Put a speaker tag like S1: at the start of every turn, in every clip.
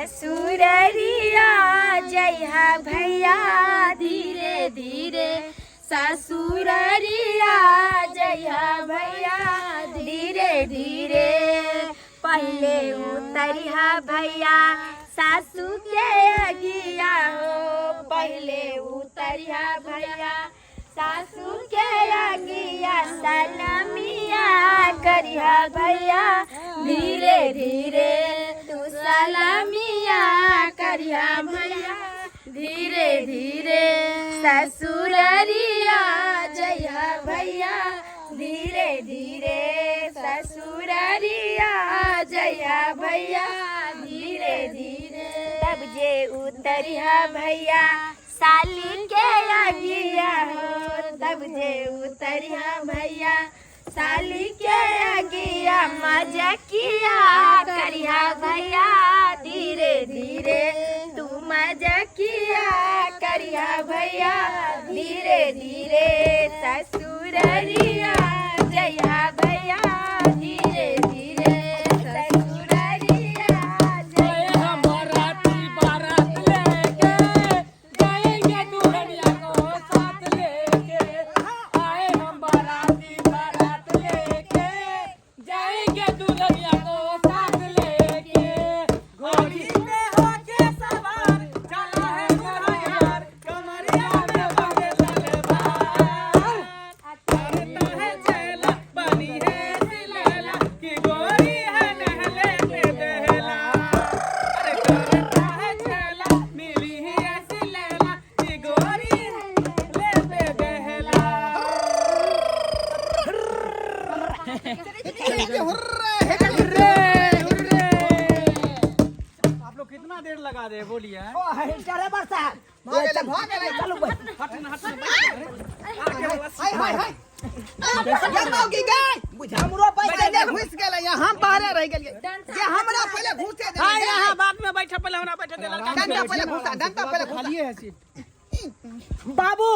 S1: ससुररिया जइहा भैया धीरे धीरे, ससुररिया जइहा भैया धीरे धीरे। पहले उतरिहा भैया सासू के अगिया हो, पहले उतरिहा भैया सासू के अगिया। सलामिया करिहा भैया धीरे धीरे, तू सलामिया करिहा भैया धीरे धीरे। ससुररिया जइहा भैया धीरे धीरे, ससुररिया जइहा भैया धीरे धीरे। तब जे उतरिहा भैया साली के अगिया हो, तब जे उतरिहा भैया साली के अगिया। मजा किया करिहा भैया धीरे धीरे, तू मजा किया करिहा भैया धीरे धीरे। ससुररिया जइहा भैया धीरे धीरे, ससुररिया जइहा।
S2: बाराती बारात लेके जाएंगे दुल्हनिया को साथ लेके, आए हम बाराती बारात लेके जाएंगे दुल्हनिया को साथ लेके। घोड़ी में होके सवार चला है घोड़ायार, कमरिया में बांधे तलवार। करता है चेला बनी है सिलेला, कि गोरी है नहले पे दहला। अरे करता है चेला मिली ही ऐसी लैला, कि गोरी है नहले पे दहला। आप लोग कितना देर लगा दे बोलिए?
S3: ड्राइवर साहब चलो हम बाहर रह गेलिए, जे हमरा पहले घुसे दे।
S2: हां यहां बाद में बैठा, पहले हमरा बैठे दे।
S3: डंडा पहले घुसा, डंडा पहले घुसा।
S2: खाली है सीट।
S3: बाबू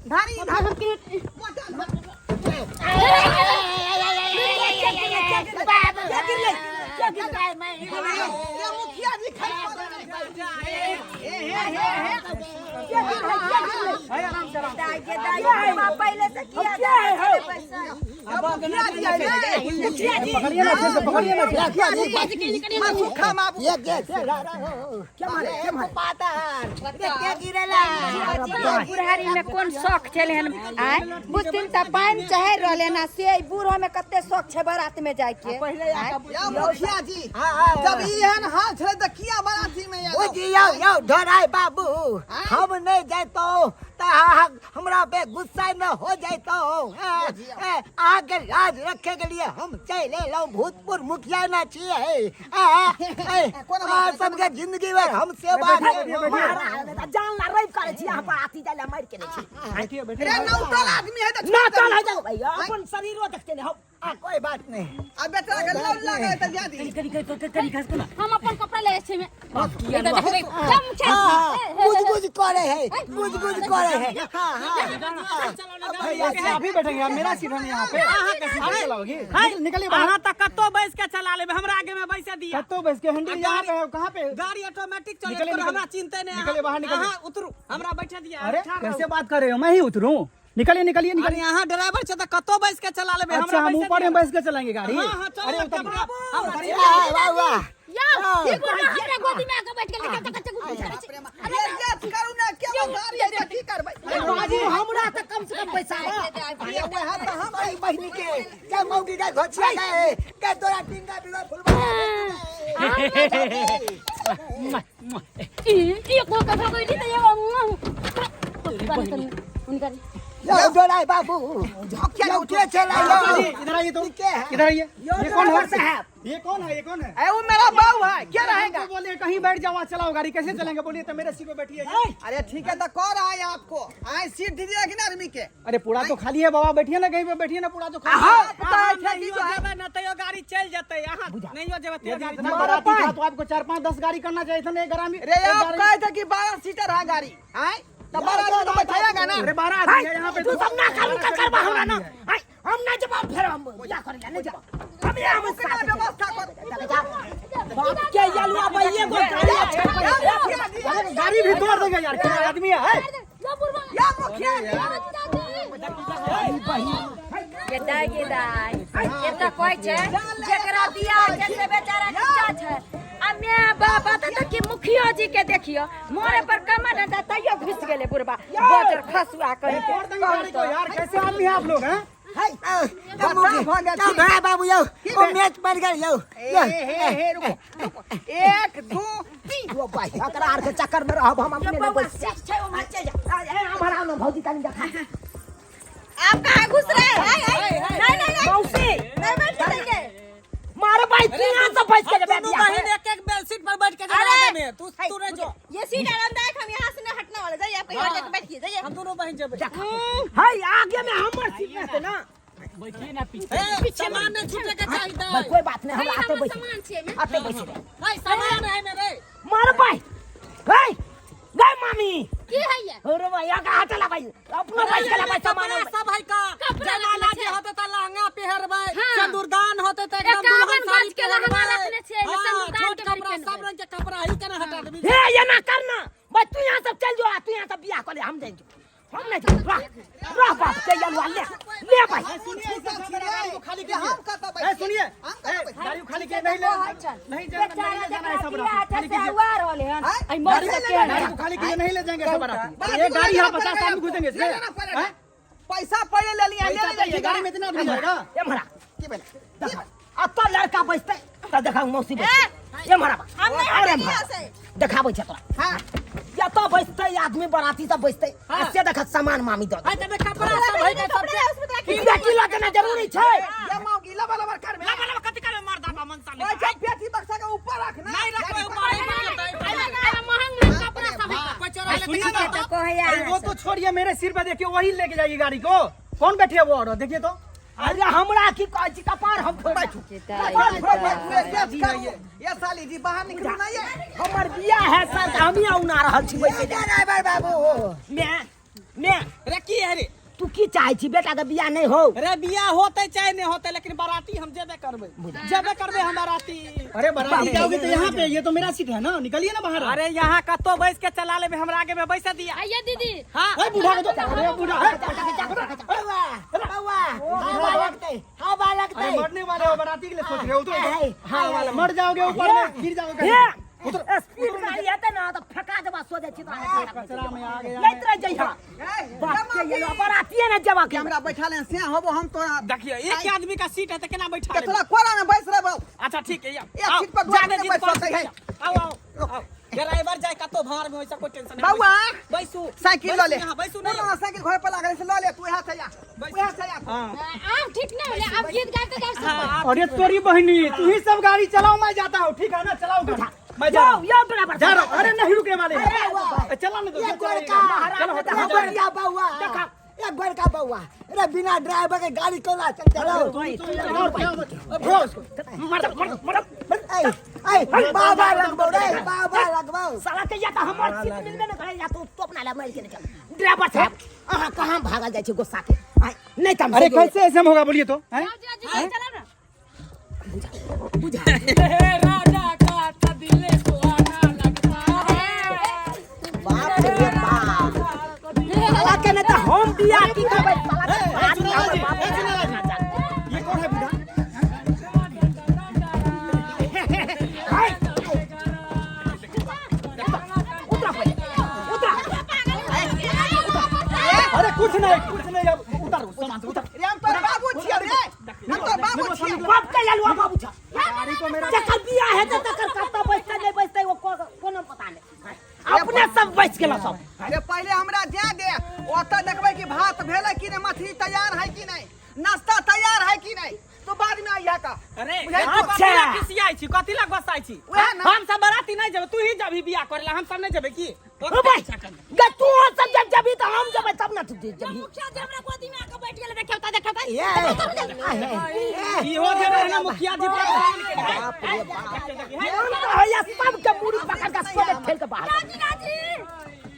S3: धारी धारी मुखिया जी पहले से किया
S1: बुढ़ारी में कौन शौक छे आय बुझथिन त पानी चढ़ रहले ना से बूढ़ो में कते शौक छे बारात में जाय के।
S3: मुखिया जी जब एहन हाल छे त किया बाराती में यो धराय बाबू हम नहीं जातो त हमरा पे गुस्सा न हो जातो। आगे राज रखे के लिए हम चले लो भूतपूर्व मुखिया ना छिए। सबके जिंदगी भर हम सेवा जान ला रैब करे छी, यहां पर आती जाले मार के नहीं छी। रे नौटल आदमी है त नौटल है जाओ भैया अपन शरीरो देखते नहीं हम। कोई बात नहीं, अब बेटा के लौट लगे त जादी करी खस ना
S1: हम अपन कपड़ा ले छे में
S3: बुझ करे है, बुझ करे है।
S2: भैया आप ही बैठेंगे, आप मेरा सीट है यहां पे। आप चलाओगे? निकलिए बाहर तक कत्तो बैस के चला ले, हमरा आगे में बैसा दिया। कत्तो बैस के हैंडल यहां पे है, कहां पे? गाड़ी ऑटोमेटिक चले तो हमरा चिंता नहीं। निकलिए बाहर, निकलिए। हां उतरू, हमरा बैठा दिया। अरे कैसे बात कर रहे हो, मैं ही उतरूं? निकलिए निकलिए निकलिए। यहाँ ड्राइवर छे त कत्तो बैस के चला लेबे। अच्छा हम ऊपर में बैस के चलाएंगे गाड़ी। हां चलो। अरे
S3: वाह वाह
S1: यो ये गुरु हमरा गोदी में आके बैठ के लेके कच्चे गुरु करे छे।
S3: अरे इज्जत करू ना, क्या गाड़ी है की करबै? बाजी हमरा त कम से कम पैसा अरे वहां त हम आई बहिनी के क्या मौगी का घोछिया गए के तोरा टिंगा बिना फुलवा
S1: ये को कथा कोई नहीं त ये उनका
S3: यो डोराय बाबू झोकिया उठे चला लो।
S2: इधर आइए तो, इधर आइए। ये कौन है साहब? ये कौन है? ये कौन है?
S3: ए वो मेरा बाऊ है, क्या रहेगा?
S2: बोलिए कहीं बैठ जाओ, चलाओ गाड़ी। कैसे चलेंगे बोलिए? तो मेरे सीट पे बैठिए।
S3: अरे ठीक है तो कौन आए आपको? आए सीट दीजिए कि ना आदमी के?
S2: अरे पूरा तो खाली है बाबा, बैठिए ना कहीं पे, बैठिए ना, पूरा तो खाली
S3: हां
S2: है।
S3: पता है कि
S2: ना तो गाड़ी चल जाते यहाँ नहीं हो जाते। गाड़ी
S3: हमारा
S2: था तो आपको 4-5-10 गाड़ी करना चाहिए था। नहीं ग्रामीण
S3: रे आप कहे थे कि 12 सीटर है गाड़ी, हैं तो 12 आदमी तो बैठाएगा ना।
S2: अरे 12 आदमी है यहाँ पे।
S3: तू सब ना खाली करवा हमरा ना, हम ना जवाब फिर हम क्या करेंगे, नहीं जवाब हम ये हम व्यवस्था कर बाप के यलवा भैया को गाड़ी भी तोड़ देगा यार, क्या आदमी है या मुखिया
S1: गेदाई ये तो कोई छे जेकरा दिया जैसे बेचारा नीचा छे अम्मे बाप त कि मुखिया जी के देखियो मोरे पर कमर न तइयो घुस गेले बुरबा बजर खसुआ कहि के
S3: यार, कैसे आदमी है आप लोग हैं? बाबू यो वो मैच पड़ गया यो रुको 1 2 3 वो भाई अकरार के चक्कर में रहब हम अपने लोग
S1: छे ओ मचे जा
S3: हमारा नाम भौजी तानी देखा
S1: आप कहां घुस रहे हैं नहीं
S3: मौसी
S1: नहीं बैठ जाएंगे
S3: मारो भाई तू यहां से बैठ के बैठ जा
S2: बहन एक बेल सीट पर बैठ के जाना में तू रे जो
S1: ये सीट आरामदायक हम यहां से न हटने वाले जाइए आप कहीं और जाके बैठिए जाइए
S2: हम दोनों बहन जब
S3: हाय आगे में हमर सीट में से ना
S2: बैठिए ना पीछे सामान न छूटे के चाहिए
S3: बस कोई बात नहीं हम आते बैठ
S1: सामान छे में
S3: आते बैठ
S2: भाई सामान है मेरे
S3: मारो भाई हाय गए मामी
S1: की है ये
S3: अरे भाई का हाथ चला भाई अपना भाई चला भाई सामान
S2: सब भाई का जमाना जे होते त लहंगा पहरबै
S1: हाँ।
S2: सिंदूरदान होते त एकदम दुल्हन साड़ी
S1: के लहंगा रखने छे में सिंदूरदान
S2: छोट
S1: के
S2: कपड़ा सब रंग के कपड़ा ही केना हटा देबी
S3: हे ये ना करना बस तू यहां सब चल जो तू यहां सब बियाह कर ले हम देंगे हम नहीं रह बाप के यलवा ले भाई
S2: खाली के हम कहता भाई सुनिए गाड़ी खाली के नहीं ले नहीं जाना है सब
S1: खाली के हुआ रहले हन आई मोरी के
S2: गाड़ी को खाली के नहीं ले जाएंगे सब बाराती ये गाड़ी यहां 50 आदमी घुसेंगे इसमें
S3: पैसा पहले ले लिया ले ले
S2: गाड़ी में इतना आदमी जाएगा
S3: ये मारा की बेटा देखा अब तो लड़का बचते तो देखा मौसी ये मारा अरे देखाबै छ तोरा हां या तो बचते आदमी बराती सब बचते ऐसे देखा सामान मामी दो
S2: हां तबे कपड़ा सब भाई के सब
S3: बेटी लगना जरूरी छै
S2: ये मां गीला वाला कर में वाला कति कर मार दाबा मन साले
S3: ओए जब पेटी बक्सा के ऊपर रखना
S2: नहीं रखो ऊपर
S1: महंग कपड़ा सब
S2: पचरा ले
S1: तो कहया
S2: वो तो छोड़िए मेरे सिर पे देखिए वही लेके जाइए गाड़ी को कौन बैठे है वो और देखिए तो
S3: अरे हमरा की काजी का पार हम बैठू ये साली जी बाहर निकलू ना ये हमर बियाह है सर हम ही औना रहल छी बैठे ड्राइवर बाबू मैं
S2: रे की है रे
S3: तू की चाहे छी बेटा के बियाह नहीं हो
S2: रे बियाह होते चाहे नहीं होते लेकिन बाराती हम जेबे करबे हम बाराती अरे बाराती जाओगे तो यहाँ पे ये तो मेरा सीट है ना निकलिए ना बाहर अरे यहाँ का तो बैठ के चला ले हमरा आगे में बैठा दिया
S1: आइए दीदी
S2: हाँ बूढ़ा को तो अरे बूढ़ा
S3: हवा लगते
S2: मरने वाले हो बाराती के लिए सोच रहे हो तो हाँ वाला मर जाओगे ऊपर में गिर जाओगे
S3: स्पीड गाड़ी आते ना तो फेंका देबा सोचे छी
S2: कचरा में आ गया
S3: लैत रह जइहा बाप के ये बराती है ना जवा के
S4: हमरा बैठा ले से होबो हम तो
S2: देखिए एक आदमी का सीट है तो केना बैठा
S4: तोरा कोरा में बैठ रहे बाबू
S2: अच्छा ठीक है
S4: एक सीट पर
S2: जाने
S4: बैठ सकते हैं
S2: आओ ड्राइवर जाए कतो भार में वैसा कोई टेंशन नहीं
S4: बाबू
S2: बैसू
S4: साइकिल ले ले
S2: बैसू नहीं
S4: साइकिल घर पर लगा ले ले तू यहां से आ यहां से आ
S1: आप ठीक ना होले आप गीत गाते गाते
S2: अरे तोरी बहनी तू ही सब गाड़ी चलाओ मैं जाता हूँ ठीक है ना चलाओ मैं जा
S3: यो ड्राइवर
S2: जा रहा हूँ अरे नहीं रुकने वाले चला ना
S3: ये गोरका बढ़िया बउआ देखा एक बड़का बउआ अरे बिना ड्राइवर के गाड़ी कोला चलाओ बाबा लगबो रे बाबा लगबो साला के या त हमर सीट मिलबे न करे या तो अपना ला मार के निकल ड्राइवर साहब अहां कहां भागल जाय छी गुस्सा के नहीं तम
S2: अरे कैसे ऐसे होगा बोलिए तो हैं
S1: चलो ना
S3: बुझा
S2: राजा का दिले सुहाना लगता है
S3: बाप रे बाप साला के न त हम बिया की करबै साला आदमी हमर बाप
S2: ये कौन है बूढ़ा अरे कुछ नहीं अब उतारो सामान से उतार
S4: रे हम तोर बाबू छियै रे हम तोर बाबू छियै
S3: बाप के ललवा बाबू छ
S2: गाड़ी को मेरा
S3: जकर बिया है त तकर कत्ता बैठते नहीं बैठते वो कोनो पता नहीं अपने सब बैठ गेला सब
S4: अरे पहले हमरा जा दे ओतऽ देखबै कि भात भेलै कि नहीं मछली तैयार है कि नहीं नाश्ता तैयार है कि नहीं तो बाद में आइया का
S2: अरे
S3: अच्छा।
S2: किसियाई छी कथि ला गोसाई छी
S4: ओहे ना।
S2: हम सब बाराती नहीं जेबे तू ही जभी बियाह करेला हम सब नहीं जेबे की
S3: ओ भाई ग तू सब जब जभी त हम जब तब न तू जभी
S1: मुखिया जी हमरा गोदी में आके बैठ गेले देखता
S3: ये
S2: इहो जेबे ना मुखिया जी
S3: बाप रे बाप या सब के मुड़ी पकड़ के सब फेल के बाहर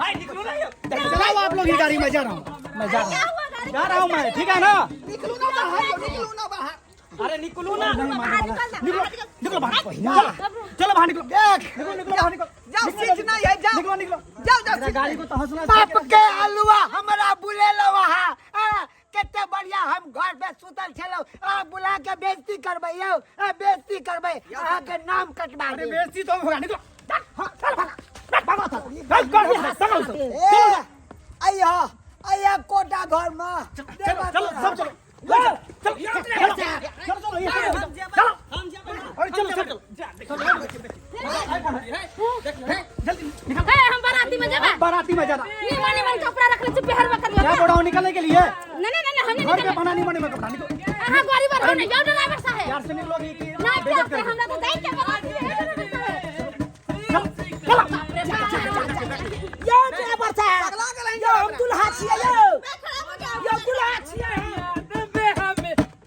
S2: हाय निकलो ना
S3: चलाओ आप लोग ही गाड़ी में जा रहा हूं
S2: मैं जा रहा हूं मैं ठीक है ना
S4: निकलू ना बाहर निकलू ना बाहर
S2: अरे निकलो ना
S3: निकलो बाहर
S2: चलो बाहर निकलो
S3: देख
S2: निकलो निकलो बाहर निकलो
S4: जाओ सीट नहीं है जाओ
S2: निकलो निकलो
S4: जाओ जाओ
S2: मेरा गाड़ी को तो हौसला
S3: बाप के अलुआ हमरा बुलेलो वहाँ कितने बढ़िया हम घर पे सुतल छलो बुला के बेइज्जती करबै यौ बेइज्जती करबै अहाँ के नाम कटवा
S2: अरे
S3: दे
S2: बेइज्जती तो होगा निकलो
S3: आइया कोटा घर में
S2: चलो चलो सब चलो चलो चलो चलो अरे चलो चलो
S1: हम बाराती में जाबे
S2: बाराती में जाना
S1: निमन कपड़ा रख ले पहरवा कर
S2: क्या बड़ा निकलने के लिए
S1: नहीं हम नहीं
S2: घर पे बना नहीं बने में कपड़ा निकलो
S1: हां गाड़ी पर हो नहीं जाओ ड्राइवर साहब
S2: यार से निकलो कि
S1: नहीं प्यार से हमरा तो देख के बाराती है
S3: यो ड्राइवर साहब
S4: पगला गेल है
S3: यो हम दुल्हा छियै यो दुल्हा छियै
S2: बे हम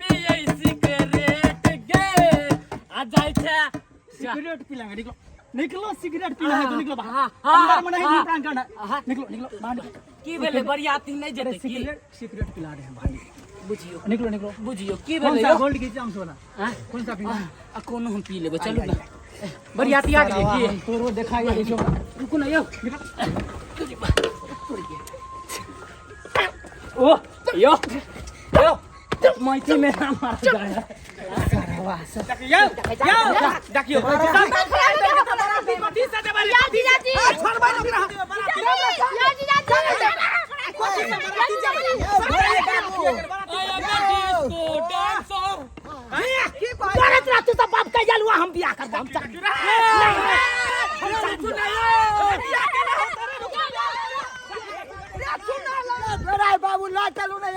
S2: पिए सिगरेट गए आ जाय छे सिगरेट पीलांगे निकलो निकलो सिगरेट पीना है तो निकलो बाहर अंदर में नहीं प्राण करना निकलो निकलो बाहर निकलो
S5: की भेले बरियाती नहीं जेते की
S2: सिगरेट पिला रहे हैं बाहर
S5: बुझियो
S2: निकलो निकलो
S5: बुझियो की
S2: कौन
S5: भेले
S2: सा गोल्ड की चाम सोना
S5: हां
S2: कौन सा पीना
S5: आ कोनो हम पी लेबो चलू ना बरियाती आ गेले की
S2: तोरो देखाई है जो
S5: रुको ना यो
S2: ओ यो यो माइटी में मार गया यो देखियो
S3: बाप का जलुआ हम बियाह करबो हम बाबू ला चलू ना